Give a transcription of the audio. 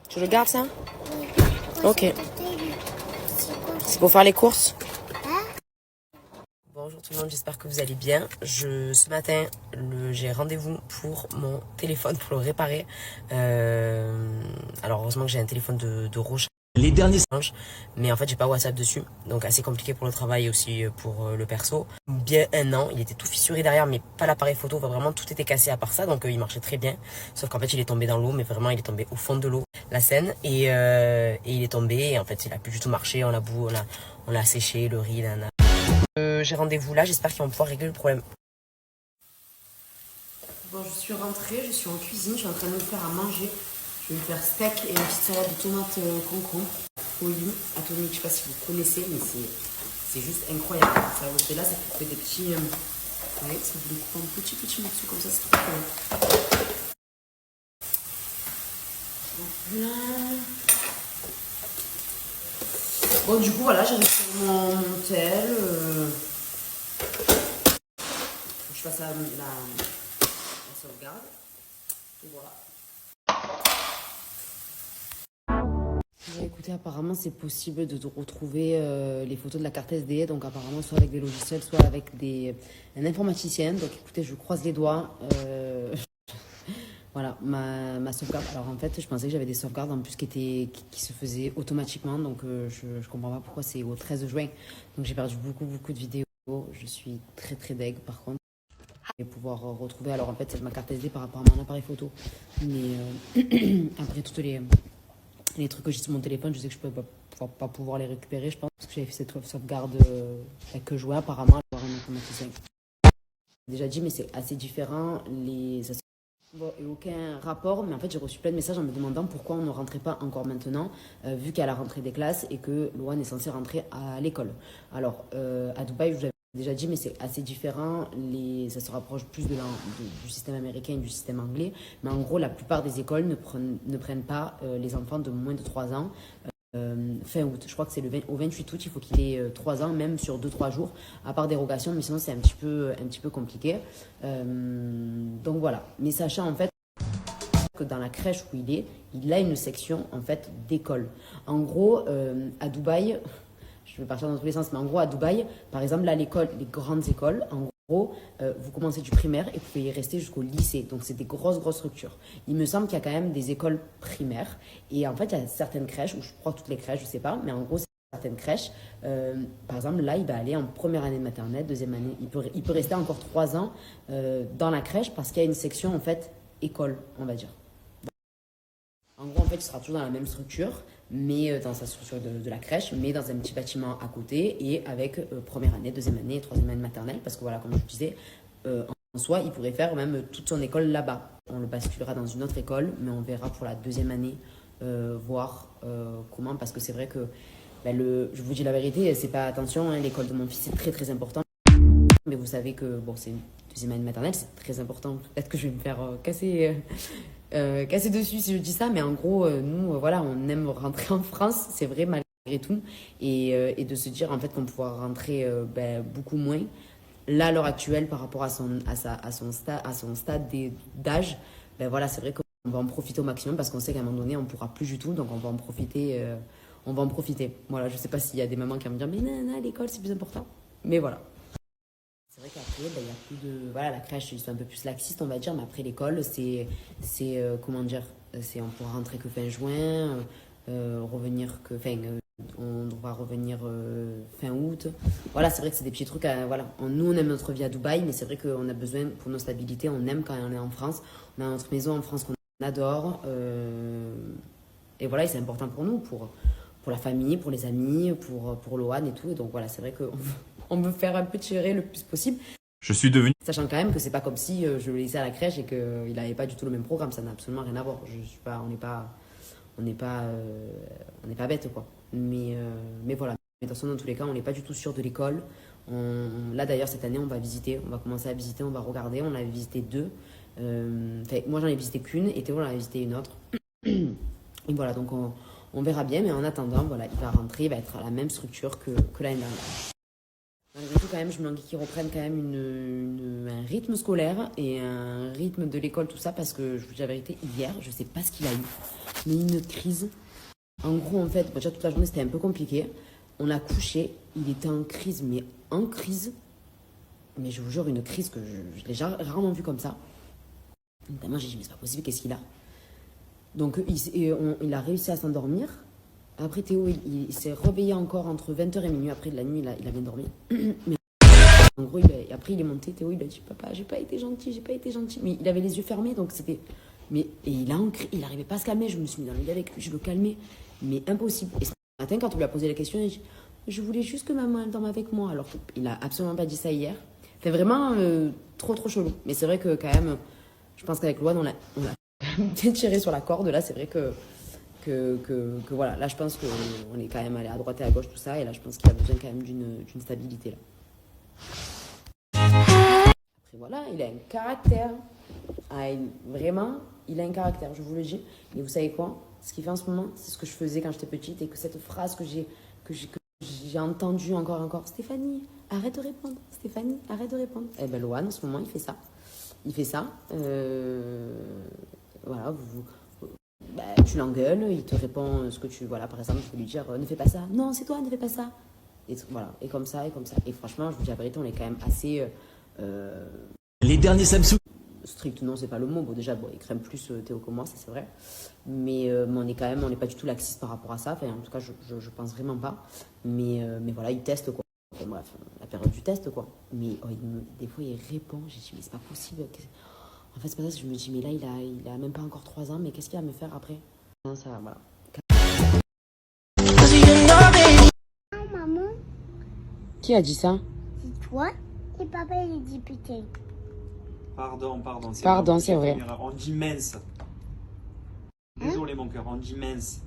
Tu le gardes ça? Oui. Ok. C'est pour faire les courses? Bonjour tout le monde, j'espère que vous allez bien. Ce matin, j'ai rendez-vous pour mon téléphone pour le réparer. Alors heureusement que j'ai un téléphone de Roche. Les derniers singes, mais en fait j'ai pas WhatsApp dessus, donc assez compliqué pour le travail et aussi pour le perso. Bien un an, il était tout fissuré derrière, mais pas l'appareil photo, vraiment tout était cassé à part ça, donc il marchait très bien. Sauf qu'en fait il est tombé dans l'eau, mais vraiment il est tombé au fond de l'eau, la Seine, et il est tombé, et en fait il a plus du tout marché, on l'a séché, le riz, j'ai rendez-vous là, j'espère qu'ils vont pouvoir régler le problème. Bon, je suis rentrée, je suis en cuisine, je suis en train de me faire à manger. Je vais me faire steak et une petite salade de tomates concombre, olive, atomique, je sais pas si vous connaissez, mais c'est juste incroyable. Ça, et là, ça fait des petits... ouais, ça vous le coupe en petits morceaux comme ça, c'est trop cool. Donc là... Bon, du coup, voilà, j'arrive sur mon tel. Je fasse la sauvegarde. Et voilà. Écoutez, apparemment c'est possible de retrouver les photos de la carte SD, donc apparemment soit avec des logiciels, soit avec un informaticien. Donc écoutez, je croise les doigts. Voilà, ma sauvegarde. Alors en fait, je pensais que j'avais des sauvegardes en plus qui se faisaient automatiquement, donc je comprends pas pourquoi c'est au 13 juin. Donc j'ai perdu beaucoup de vidéos. Je suis très deg par contre. Et pouvoir retrouver, alors en fait c'est ma carte SD par rapport à mon appareil photo. Mais après toutes les trucs que j'ai sur mon téléphone, je sais que je ne peux pas pouvoir les récupérer, je pense, parce que j'avais fait cette sauvegarde que je jouais apparemment avoir un informaticien. J'ai déjà dit, mais c'est assez différent. Ça bon, et aucun rapport, mais en fait j'ai reçu plein de messages en me demandant pourquoi on ne rentrait pas encore maintenant, vu qu'à la rentrée des classes et que Loane est censée rentrer à l'école. Alors, à Dubaï, je vous avais déjà dit, mais c'est assez différent. Ça se rapproche plus du système américain et du système anglais. Mais en gros, la plupart des écoles ne prennent pas les enfants de moins de 3 ans fin août. Je crois que c'est au 28 août, il faut qu'il ait 3 ans, même sur 2-3 jours, à part dérogation, mais sinon c'est un petit peu compliqué. Donc voilà. Mais sachant en fait que dans la crèche où il a une section en fait d'école. En gros, à Dubaï, je vais partir dans tous les sens, mais en gros à Dubaï, par exemple là les grandes écoles, en gros, vous commencez du primaire et vous pouvez y rester jusqu'au lycée. Donc c'est des grosses structures. Il me semble qu'il y a quand même des écoles primaires et en fait il y a certaines crèches, ou je crois toutes les crèches, je sais pas, mais en gros certaines crèches, par exemple là il va aller en première année de maternelle, deuxième année, il peut rester encore 3 ans dans la crèche parce qu'il y a une section en fait école, on va dire. En gros, en fait, il sera toujours dans la même structure, mais dans sa structure de la crèche, mais dans un petit bâtiment à côté et avec première année, deuxième année et troisième année de maternelle. Parce que voilà, comme je disais, en soi, il pourrait faire même toute son école là-bas. On le basculera dans une autre école, mais on verra pour la deuxième année, voir comment. Parce que c'est vrai que, je vous dis la vérité, c'est pas attention, hein, l'école de mon fils est très important. Mais vous savez que bon, c'est une deuxième année de maternelle, c'est très important. Peut-être que je vais me faire casser dessus si je dis ça, mais en gros, nous, voilà, on aime rentrer en France, c'est vrai, malgré tout, et de se dire en fait qu'on pourra rentrer beaucoup moins. Là, à l'heure actuelle, par rapport à son stade d'âge, voilà, c'est vrai qu'on va en profiter au maximum parce qu'on sait qu'à un moment donné, on ne pourra plus du tout, donc on va en profiter. Voilà, je sais pas s'il y a des mamans qui vont me dire, mais non, l'école, c'est plus important. Mais voilà. C'est vrai qu'après, il y a plus de... Voilà, la crèche, ils sont un peu plus laxistes, on va dire, mais après l'école, comment dire, on pourra rentrer que fin juin, on devra revenir fin août. Voilà, c'est vrai que c'est des petits trucs, voilà. Nous, on aime notre vie à Dubaï, mais c'est vrai qu'on a besoin, pour nos stabilités, on aime quand on est en France. On a notre maison en France qu'on adore, et voilà, et c'est important pour nous, pour la famille, pour les amis, pour Loane et tout. Et donc voilà, c'est vrai qu'on veut faire un peu tirer le plus possible. Je suis devenu... Sachant quand même que c'est pas comme si je le laissais à la crèche et qu'il n'avait pas du tout le même programme. Ça n'a absolument rien à voir. On n'est pas bête quoi. Mais voilà. Mais de toute façon, dans tous les cas, on n'est pas du tout sûr de l'école. Là d'ailleurs, cette année, on va commencer à visiter, on va regarder. On avait visité 2. Moi, j'en ai visité qu'une et Théo en a visité une autre. Et voilà, donc on verra bien. Mais en attendant, voilà, il va rentrer, il va être à la même structure que l'année dernière. Malgré tout, quand même, je me languis qu'ils reprennent quand même un rythme scolaire et un rythme de l'école, tout ça, parce que je vous dis la vérité, hier, je sais pas ce qu'il a eu, mais une crise. En gros, en fait, bon, déjà toute la journée c'était un peu compliqué. On a couché, il était en crise, mais en crise. Mais je vous jure, une crise que je l'ai rarement vue comme ça. Notamment, j'ai dit, mais c'est pas possible, qu'est-ce qu'il a? Donc, il a réussi à s'endormir. Après, Théo, il s'est réveillé encore entre 20h et minuit. Après, de la nuit, il a bien dormi. Mais en gros, après, il est monté. Théo, il a dit, papa, j'ai pas été gentil, j'ai pas été gentil. Mais il avait les yeux fermés, donc c'était. Mais, et il n'arrivait pas à se calmer. Je me suis mis dans le lit avec lui, je le calmais. Mais impossible. Et ce matin, quand on lui a posé la question, il a dit, je voulais juste que maman dorme avec moi. Alors qu'il a absolument pas dit ça hier. Fait vraiment trop chelou. Mais c'est vrai que quand même, je pense qu'avec Loane, on a bien tiré sur la corde. Là, c'est vrai que voilà. Là, je pense qu'on est quand même allé à droite et à gauche, tout ça. Et là, je pense qu'il a besoin quand même d'une stabilité. Là. Après, voilà, il a un caractère. Vraiment, il a un caractère, je vous le dis. Et vous savez quoi? Ce qu'il fait en ce moment, c'est ce que je faisais quand j'étais petite. Et que cette phrase que j'ai entendue encore. Stéphanie, arrête de répondre. Stéphanie, arrête de répondre. Eh ben, Loane, en ce moment, il fait ça. Voilà, tu l'engueules, il te répond ce que tu... Voilà, par exemple, tu peux lui dire, ne fais pas ça. Non, c'est toi, ne fais pas ça. Et voilà, et comme ça. Et franchement, je vous dis la vérité, on est quand même assez... Les derniers Samsung. Strict, non, c'est pas le mot. Bon, déjà, il crème plus Théo que moi, ça c'est vrai. Mais on est quand même, on n'est pas du tout laxiste par rapport à ça. Enfin, en tout cas, je pense vraiment pas. Mais voilà, il teste, quoi. Enfin, bref, la période du test, quoi. Mais des fois, il répond. J'ai dit, mais c'est pas possible. En fait, c'est pas ça. Je me dis, mais là, il a même pas encore 3 ans. Mais qu'est-ce qu'il va me faire après? Non, ça, voilà. Maman, Qui a dit ça? c'est toi et papa il est député. Pardon. Pardon, c'est vrai. On dit mince. Désolé mon cœur, on dit mince.